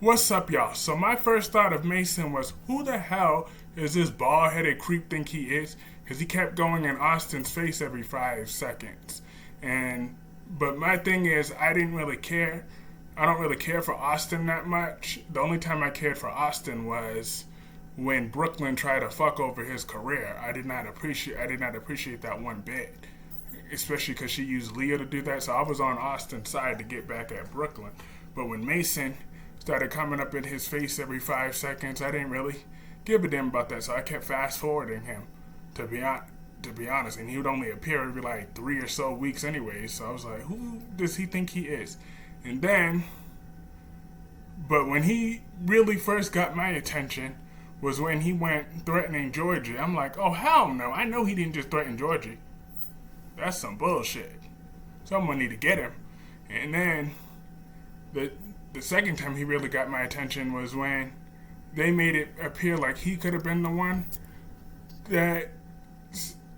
What's up, y'all? So my first thought of Mason was, who the hell is this bald-headed creep think he is? Because he kept going in Austin's face every 5 seconds. But my thing is, I didn't really care. I don't really care for Austin that much. The only time I cared for Austin was when Brooklyn tried to fuck over his career. I did not appreciate that one bit, especially because she used Leah to do that. So I was on Austin's side to get back at Brooklyn. But when Mason started coming up in his face every 5 seconds, I didn't really give a damn about that. So I kept fast forwarding him, to be honest. And he would only appear every like 3 or so weeks anyway. So I was like, who does he think he is? And then, but when he really first got my attention was when he went threatening Georgie. I'm like, oh hell no, I know he didn't just threaten Georgie. That's some bullshit. Someone need to get him. And then the second time he really got my attention was when they made it appear like he could have been the one that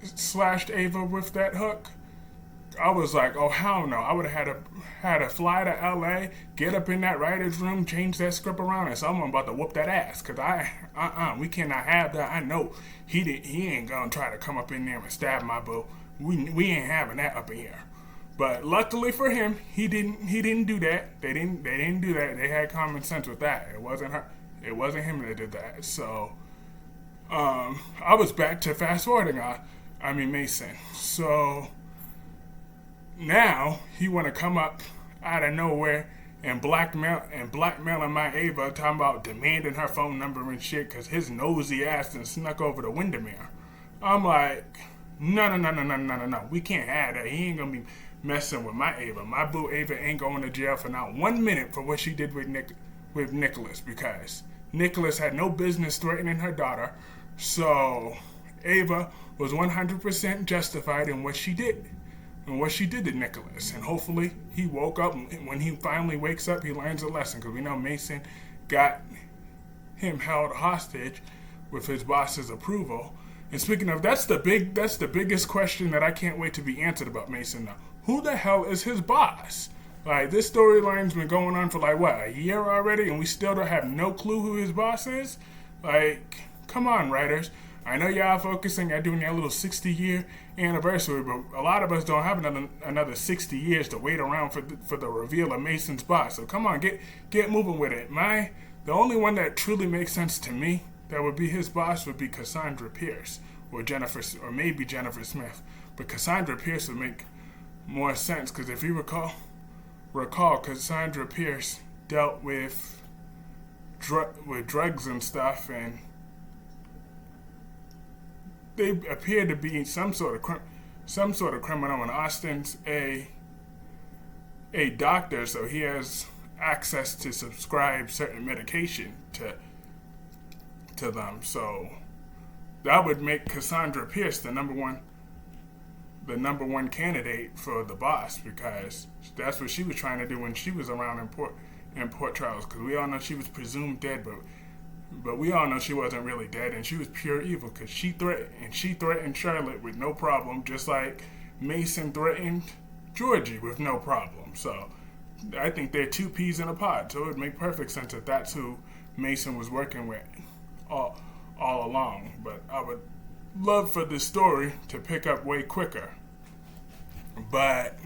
slashed Ava with that hook. I was like, oh hell no. I would have had to fly to LA, get up in that writer's room, change that script around, and someone about to whoop that ass. Cause we cannot have that. I know he ain't gonna try to come up in there and stab my boo. We ain't having that up in here. But luckily for him, he didn't do that. They didn't do that. They had common sense with that. It wasn't her. It wasn't him that did that. So, I was back to fast forwarding. Mason. So now he want to come up out of nowhere and blackmailing my Ava, talking about demanding her phone number and shit because his nosy ass and snuck over the Windermere. I'm like, no. We can't have that. He ain't gonna be messing with my Ava. My boo Ava ain't going to jail for not 1 minute for what she did with Nicholas, because Nicholas had no business threatening her daughter. So Ava was 100% justified in what she did. And what she did to Nicholas. And hopefully he woke up, and when he finally wakes up, he learns a lesson. Because we know Mason got him held hostage with his boss's approval. And speaking of, that's the biggest question that I can't wait to be answered about Mason now. Who the hell is his boss? Like, this storyline's been going on for like, what, a year already? And we still don't have no clue who his boss is? Like, come on, writers. I know y'all focusing on doing your little 60-year anniversary, but a lot of us don't have another 60 years to wait around for the reveal of Mason's boss. So come on, get moving with it. The only one that truly makes sense to me that would be his boss would be Cassandra Pierce or maybe Jennifer Smith. But Cassandra Pierce would make more sense because if you recall, Cassandra Pierce dealt with drugs and stuff, and they appear to be some sort of criminal. And Austin's a doctor, so he has access to subscribe certain medication to them. So that would make Cassandra Pierce the number one candidate for the boss, because that's what she was trying to do when she was around in Port Charles. Because we all know she was presumed dead, but we all know she wasn't really dead, and she was pure evil because she threatened Charlotte with no problem, just like Mason threatened Georgie with no problem. So I think they're two peas in a pod. So it would make perfect sense that that's who Mason was working with all along. But I would love for this story to pick up way quicker. But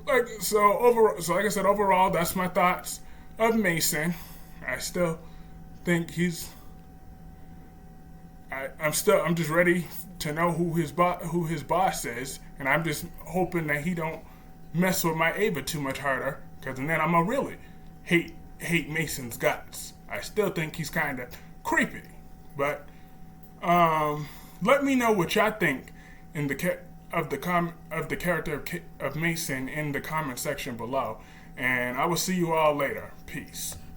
like I said, overall, that's my thoughts of Mason. I still think I'm just ready to know who his boss is, and I'm just hoping that he don't mess with my Ava too much harder, because then I'm gonna really hate Mason's guts. I still think he's kind of creepy, but let me know what y'all think in of the character of Mason in the comment section below, and I will see you all later. Peace.